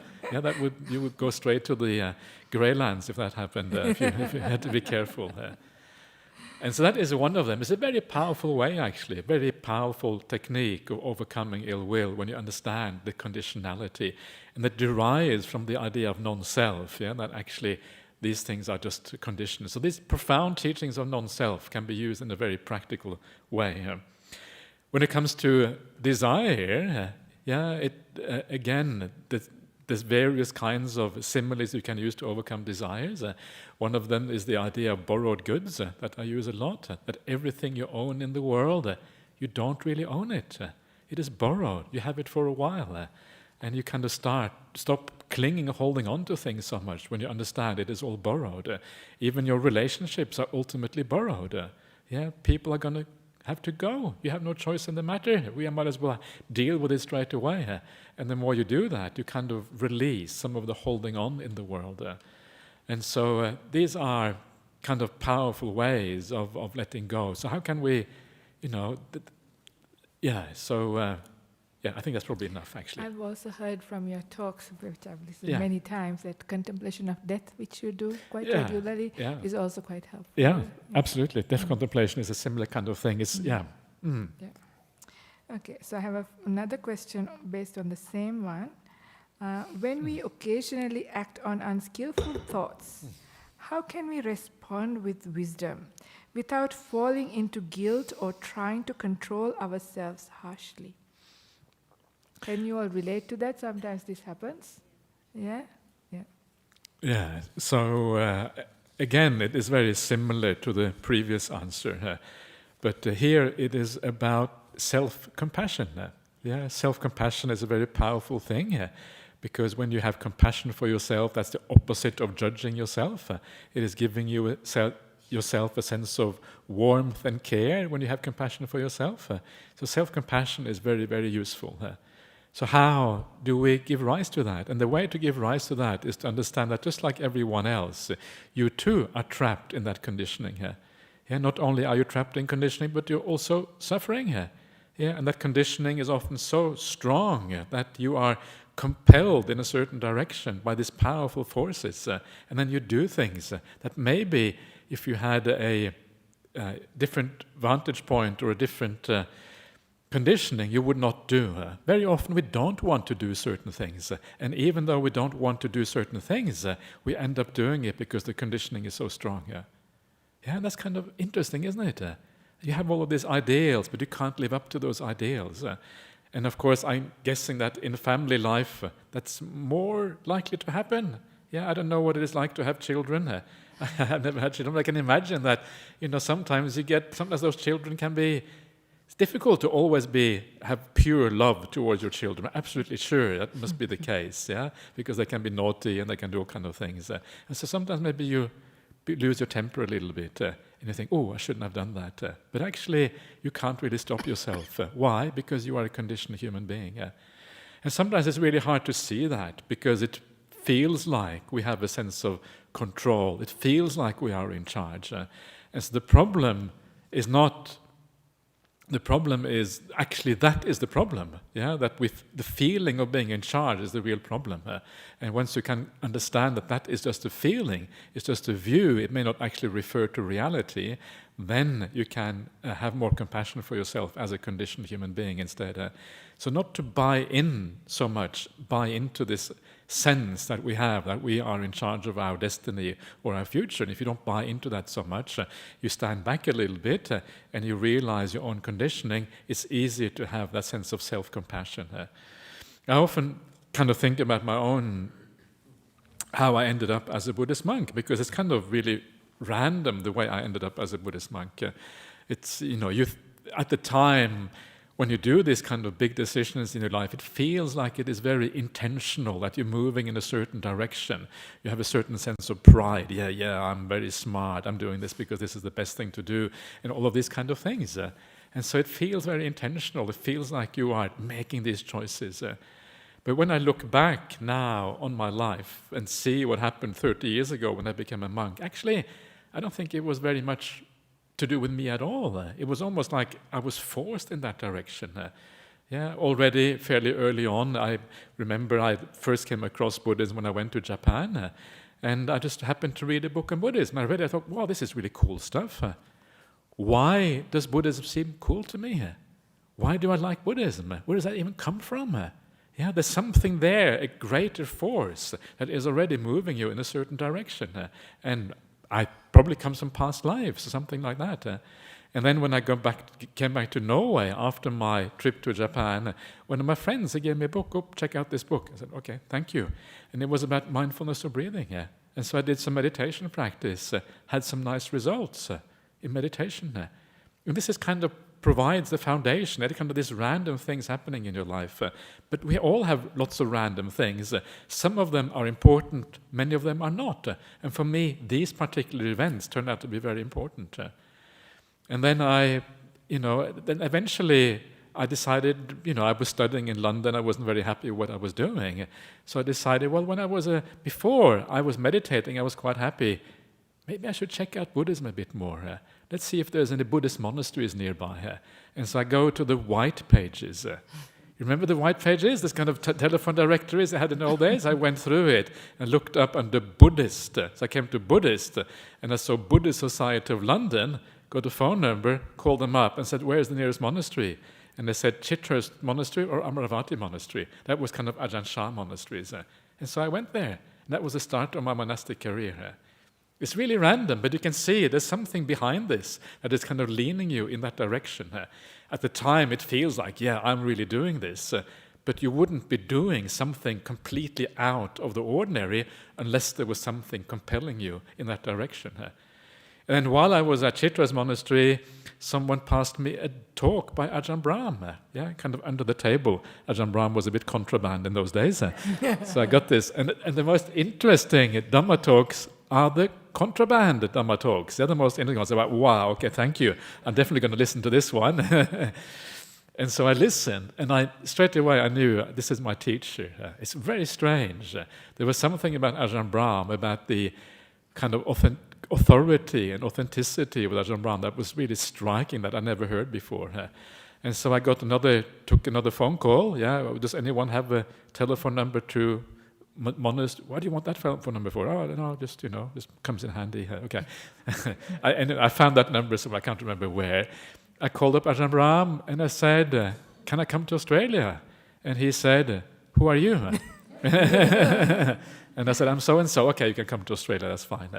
You would go straight to the Greylands if that happened. If you had to be careful. And so that is one of them. It's a very powerful way, actually, a very powerful technique of overcoming ill will when you understand the conditionality, and that derives from the idea of non-self. That actually these things are just conditions. So these profound teachings of non-self can be used in a very practical way. When it comes to desire, again, there's various kinds of similes you can use to overcome desires. One of them is the idea of borrowed goods that I use a lot, that everything you own in the world, you don't really own it. It is borrowed. You have it for a while. And you kind of stop clinging and holding on to things so much when you understand it is all borrowed. Even your relationships are ultimately borrowed. People are going to have to go. You have no choice in the matter. We might as well deal with it straight away. And the more you do that, you kind of release some of the holding on in the world. And so these are kind of powerful ways of letting go. So how can we, I think that's probably enough, actually. I've also heard from your talks, which I've listened many times, that contemplation of death, which you do quite regularly, is also quite helpful. Yeah, absolutely. Death contemplation is a similar kind of thing. It's Okay, so I have another question based on the same one. When we occasionally act on unskillful thoughts, how can we respond with wisdom without falling into guilt or trying to control ourselves harshly? Can you all relate to that? Sometimes this happens. Yeah. So again, it is very similar to the previous answer, but here it is about self-compassion. Self-compassion is a very powerful thing, because when you have compassion for yourself, that's the opposite of judging yourself. It is giving yourself a sense of warmth and care when you have compassion for yourself. So self-compassion is very, very useful. So how do we give rise to that? And the way to give rise to that is to understand that just like everyone else, you too are trapped in that conditioning. Not only are you trapped in conditioning, but you're also suffering. And that conditioning is often so strong that you are compelled in a certain direction by these powerful forces. And then you do things that maybe if you had a different vantage point or a different conditioning you would not do. Very often we don't want to do certain things, and even though we don't want to do certain things, we end up doing it because the conditioning is so strong. Yeah, that's kind of interesting, isn't it? You have all of these ideals, but you can't live up to those ideals. And of course, I'm guessing that in family life, that's more likely to happen. Yeah, I don't know what it is like to have children. I've never had children, but I can imagine that, sometimes those children can be. It's difficult to always have pure love towards your children. I'm absolutely sure that must be the case, yeah, because they can be naughty and they can do all kind of things. And so sometimes maybe you lose your temper a little bit, and you think, oh, I shouldn't have done that. But actually, you can't really stop yourself. Why? Because you are a conditioned human being. And sometimes it's really hard to see that, because it feels like we have a sense of control. It feels like we are in charge. And so the problem is actually that is the problem, yeah, that with the feeling of being in charge is the real problem. And once you can understand that is just a feeling, it's just a view, it may not actually refer to reality, then you can have more compassion for yourself as a conditioned human being instead. So not to buy into this sense that we have, that we are in charge of our destiny or our future. And if you don't buy into that so much, you stand back a little bit and you realize your own conditioning, it's easier to have that sense of self-compassion. I often kind of think about how I ended up as a Buddhist monk, because it's kind of really random the way I ended up as a Buddhist monk. It's, at the time, when you do these kind of big decisions in your life, it feels like it is very intentional, that you're moving in a certain direction. You have a certain sense of pride. Yeah, I'm very smart. I'm doing this because this is the best thing to do, and all of these kind of things. And so it feels very intentional. It feels like you are making these choices. But when I look back now on my life and see what happened 30 years ago when I became a monk, actually, I don't think it was very much to do with me at all. It was almost like I was forced in that direction. Already fairly early on, I remember I first came across Buddhism when I went to Japan, and I just happened to read a book on Buddhism. I read it, I thought, wow, this is really cool stuff. Why does Buddhism seem cool to me? Why do I like Buddhism? Where does that even come from? There's something there, a greater force that is already moving you in a certain direction. And I probably comes from past lives or something like that. And then when I came back to Norway after my trip to Japan, one of my friends, he gave me a book. Oh, check out this book. I said, okay, thank you. And it was about mindfulness of breathing. And so I did some meditation practice, had some nice results in meditation. And this is kind of provides the foundation. There are kind of these random things happening in your life. But we all have lots of random things. Some of them are important, many of them are not. And for me, these particular events turned out to be very important. And then then eventually I decided, I was studying in London, I wasn't very happy with what I was doing. So I decided, well, when I was, before I was meditating, I was quite happy. Maybe I should check out Buddhism a bit more. Let's see if there's any Buddhist monasteries nearby. And so I go to the white pages. You remember the white pages? This kind of telephone directories I had in the old days? I went through it and looked up under Buddhist. So I came to Buddhist, and I saw Buddhist Society of London, got a phone number, called them up and said, where's the nearest monastery? And they said Chithurst Monastery or Amaravati Monastery. That was kind of Ajahn Chah monasteries. And so I went there. And that was the start of my monastic career. It's really random, but you can see there's something behind this that is kind of leaning you in that direction. At the time, it feels like, yeah, I'm really doing this. But you wouldn't be doing something completely out of the ordinary unless there was something compelling you in that direction. And then while I was at Chithurst Monastery, someone passed me a talk by Ajahn Brahmali, kind of under the table. Ajahn Brahmali was a bit contraband in those days. So I got this. And the most interesting Dhamma talks are the contraband Dhamma talks. They're the most interesting ones. About, wow, okay, thank you. I'm definitely going to listen to this one. And so I listened, and straight away I knew this is my teacher. It's very strange. There was something about Ajahn Brahmali, about the kind of authority and authenticity with Ajahn Brahmali that was really striking, that I never heard before. And so I took another phone call. Does anyone have a telephone number to monastery? Why do you want that phone number for? Oh, no, just comes in handy. Okay. I found that number, so I can't remember where. I called up Ajahn Brahm and I said, can I come to Australia? And he said, who are you? And I said, I'm so-and-so. Okay, you can come to Australia, that's fine.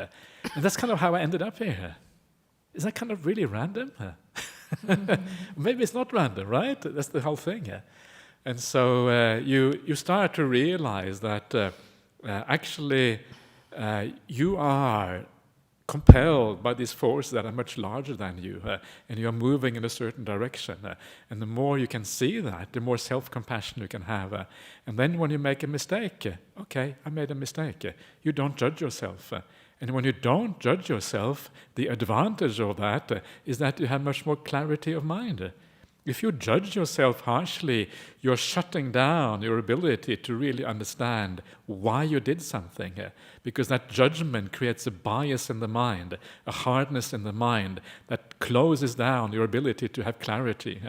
And that's kind of how I ended up here. Is that kind of really random? Maybe it's not random, right? That's the whole thing. And so you start to realize that actually you are compelled by these forces that are much larger than you, and you are moving in a certain direction. And the more you can see that, the more self-compassion you can have. And then when you make a mistake, okay, I made a mistake. You don't judge yourself. And when you don't judge yourself, the advantage of that is that you have much more clarity of mind. If you judge yourself harshly, you're shutting down your ability to really understand why you did something, because that judgment creates a bias in the mind, a hardness in the mind that closes down your ability to have clarity.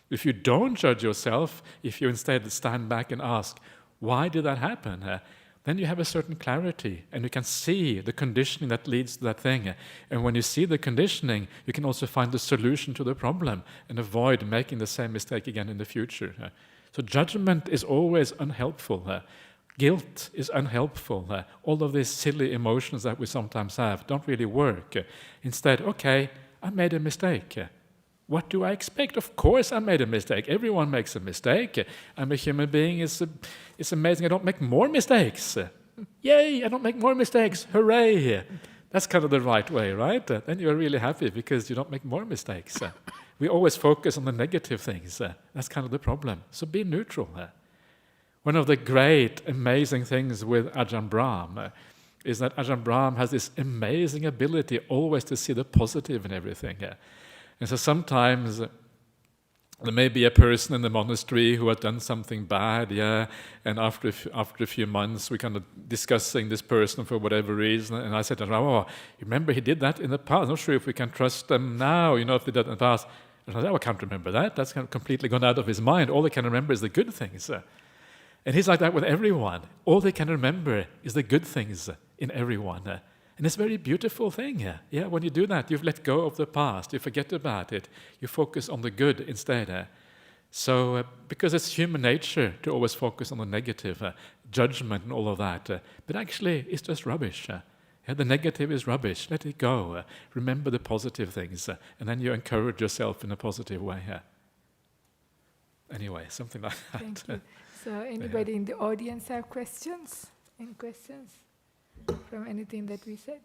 If you don't judge yourself, if you instead stand back and ask, why did that happen? Then you have a certain clarity, and you can see the conditioning that leads to that thing. And when you see the conditioning, you can also find the solution to the problem and avoid making the same mistake again in the future. So judgment is always unhelpful. Guilt is unhelpful. All of these silly emotions that we sometimes have don't really work. Instead, okay, I made a mistake. What do I expect? Of course I made a mistake. Everyone makes a mistake. I'm a human being. It's amazing I don't make more mistakes. Yay, I don't make more mistakes. Hooray! That's kind of the right way, right? Then you're really happy because you don't make more mistakes. We always focus on the negative things. That's kind of the problem. So be neutral. One of the great, amazing things with Ajahn Brahm is that Ajahn Brahm has this amazing ability always to see the positive in everything. And so sometimes there may be a person in the monastery who had done something bad, and after a few months we're kind of discussing this person for whatever reason, and I said to him, oh, remember he did that in the past, I'm not sure if we can trust them now, if they did that in the past. And I said, I can't remember that, that's kind of completely gone out of his mind, all he can remember is the good things. And he's like that with everyone, all they can remember is the good things in everyone. And it's a very beautiful thing. Yeah, when you do that, you've let go of the past, you forget about it, you focus on the good instead. So, because it's human nature to always focus on the negative, judgment and all of that, but actually it's just rubbish. The negative is rubbish, let it go. Remember the positive things, and then you encourage yourself in a positive way. Anyway, something like that. Thank you. So, anybody in the audience have questions? Any questions? From anything that we said?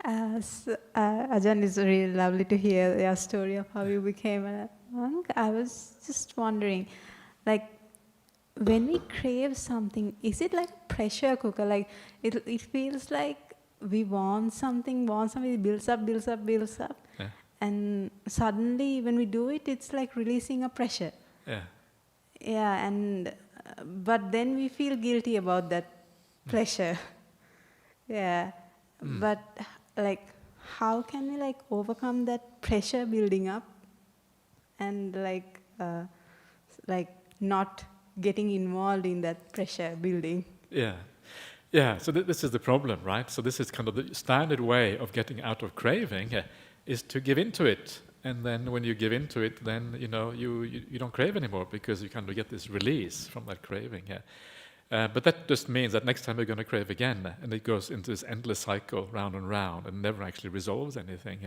Ajahn, it's really lovely to hear your story of how you became a monk. I was just wondering, like, when we crave something, is it like a pressure cooker? Like, it feels like we want something, it builds up. Yeah. And suddenly, when we do it, it's like releasing a pressure. Yeah. Yeah, and but then we feel guilty about that pressure. Yeah, but like, how can we like overcome that pressure building up, and like not getting involved in that pressure building? Yeah. So this is the problem, right? So this is kind of the standard way of getting out of craving, is to give into it. And then when you give into it, then you don't crave anymore because you kind of get this release from that craving. But that just means that next time you're going to crave again, and it goes into this endless cycle, round and round, and never actually resolves anything.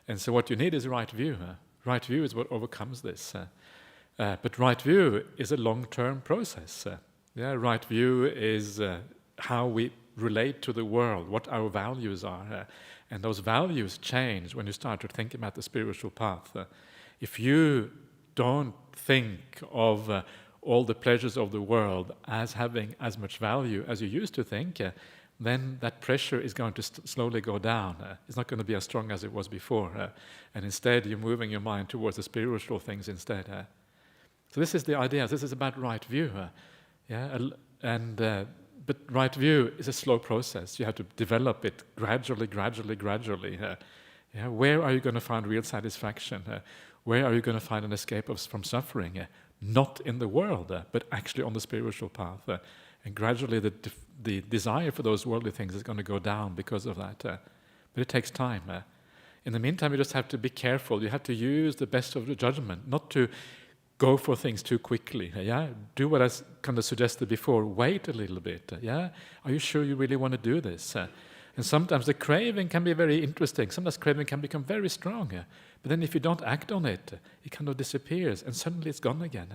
And so what you need is right view. Right view is what overcomes this. But right view is a long-term process. Right view is how we relate to the world, what our values are. And those values change when you start to think about the spiritual path. If you don't think of all the pleasures of the world as having as much value as you used to think, then that pressure is going to slowly go down. It's not going to be as strong as it was before. And instead, you're moving your mind towards the spiritual things instead. So this is the idea. This is about right view. But right view is a slow process. You have to develop it gradually. Where are you going to find real satisfaction? Where are you going to find an escape from suffering? Not in the world, but actually on the spiritual path. And gradually the desire for those worldly things is going to go down because of that. But it takes time. In the meantime, you just have to be careful. You have to use the best of the judgment, not to go for things too quickly. Yeah, do what I kind of suggested before. Wait a little bit. Yeah, are you sure you really want to do this? And sometimes the craving can be very interesting. Sometimes craving can become very strong. But then if you don't act on it, it kind of disappears, and suddenly it's gone again.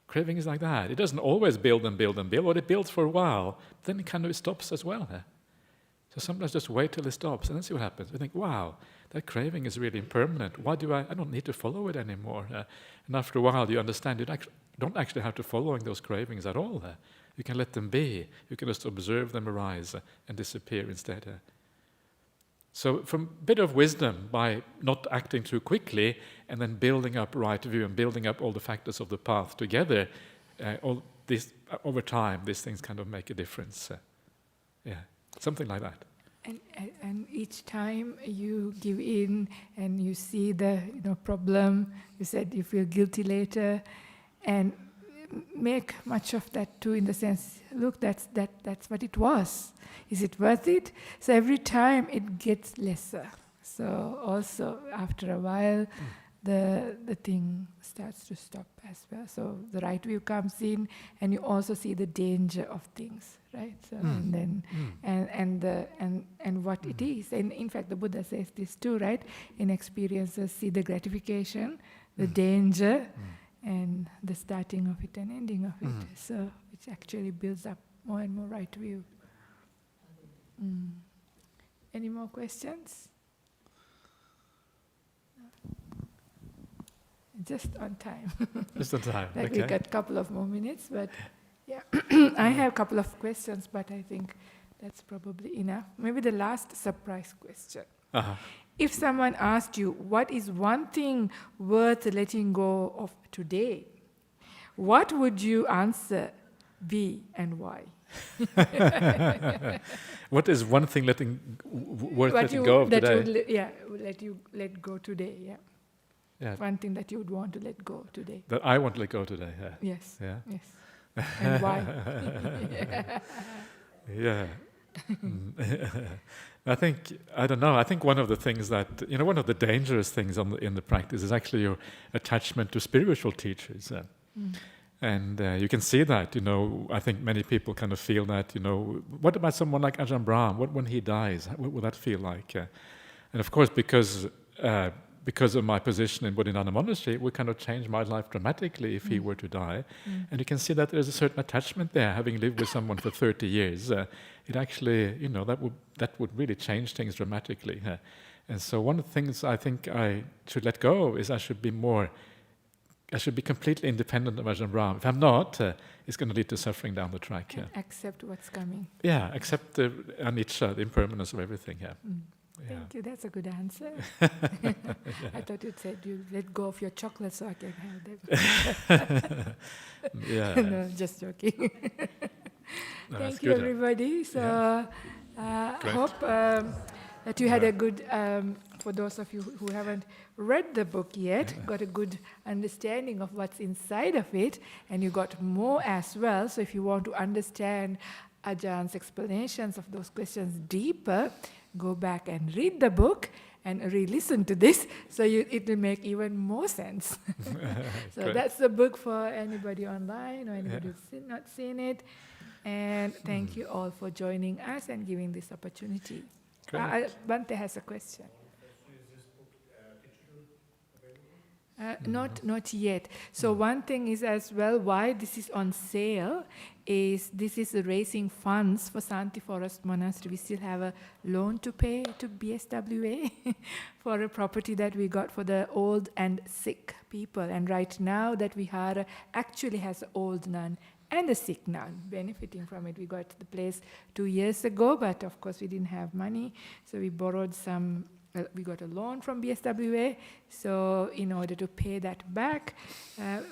Craving is like that. It doesn't always build and build and build, or it builds for a while, but then it kind of stops as well. So sometimes just wait till it stops, and then see what happens. You think, wow, that craving is really impermanent. Why do I don't need to follow it anymore. And after a while you understand you don't actually have to follow those cravings at all. You can let them be. You can just observe them arise and disappear instead. So from a bit of wisdom, by not acting too quickly and then building up right view and building up all the factors of the path together, all this, over time, these things kind of make a difference. Something like that. And each time you give in and you see the problem, you said you feel guilty later, and make much of that too, in the sense, look, that's what it was. Is it worth it? So every time it gets lesser. So also after a while, the thing starts to stop as well. So the right view comes in, and you also see the danger of things, right? So and then and what it is. And in fact, the Buddha says this too, right? In experiences, see the gratification, the danger, and the starting of it and ending of it. So which actually builds up more and more right view. Any more questions? Just on time. Just on time. Like okay. we got a couple of more minutes, but yeah. I have a couple of questions, but I think that's probably enough. Maybe the last surprise question. If someone asked you, what is one thing worth letting go of today? What would you answer be and why? What is one thing worth letting go of today? Let go today, yeah. One thing that you would want to let go today. That I want to let go today, Yes. Yeah. Yes. And why? Yeah. I don't know, I think one of the things that, one of the dangerous things in the practice is actually your attachment to spiritual teachers. And you can see that, I think many people kind of feel that, what about someone like Ajahn Brahmali? When he dies, what will that feel like? And of course, because of my position in Bodhinyana Monastery, it would kind of change my life dramatically if he were to die. And you can see that there's a certain attachment there, having lived with someone for 30 years. It actually, that would really change things dramatically. And so one of the things I think I should let go is I should be completely independent of Ajahn Brahmali. If I'm not, it's going to lead to suffering down the track. Accept what's coming. Yeah, accept the anicca, the impermanence of everything. Thank you, that's a good answer. I thought you'd said you let go of your chocolate so I can have them. No, just joking. No, Thank you, everybody. So hope that you had a good, for those of you who haven't read the book yet, got a good understanding of what's inside of it, and you got more as well. So if you want to understand Ajahn's explanations of those questions deeper, go back and read the book and re-listen to this, so it will make even more sense. So that's the book for anybody online or anybody who's not seen it. And thank you all for joining us and giving this opportunity. Bante has a question. Not yet. So one thing is as well, why this is on sale is this is raising funds for Santi Forest Monastery. We still have a loan to pay to BSWA for a property that we got for the old and sick people. And right now that Vihara actually has an old nun and a sick nun benefiting from it. We got the place 2 years ago, but of course we didn't have money, so we borrowed some. We got a loan from BSWA, so in order to pay that back,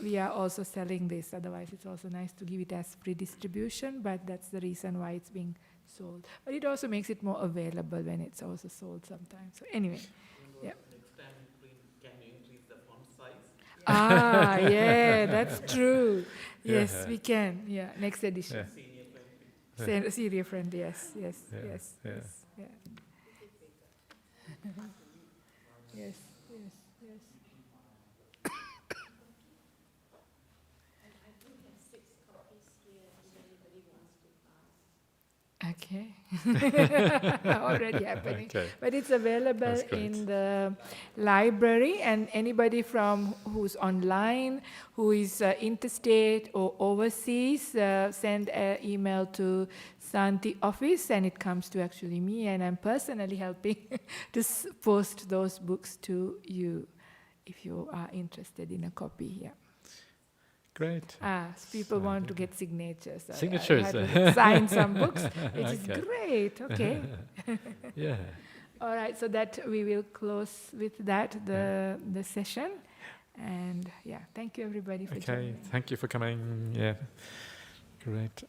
we are also selling this. Otherwise, it's also nice to give it as free distribution, but that's the reason why it's being sold. But it also makes it more available when it's also sold sometimes. So anyway, yeah. Next time, can you increase the font size? Yeah, that's true. Yes, we can. Yeah, next edition. Senior friend, yes. Yes, yes, yes. Okay. Already happening. Okay. But it's available That's great. in the library, and anybody from who's online, who is interstate or overseas, send an email to Santi office, and it comes to actually me, and I'm personally helping to post those books to you if you are interested in a copy here. Great. People want to get signatures. So Signatures. I had to sign some books, which is Okay. great. Okay. Yeah. All right. So that we will close with that the session, and yeah, thank you everybody for Okay. joining. Thank you for coming. Yeah. Great.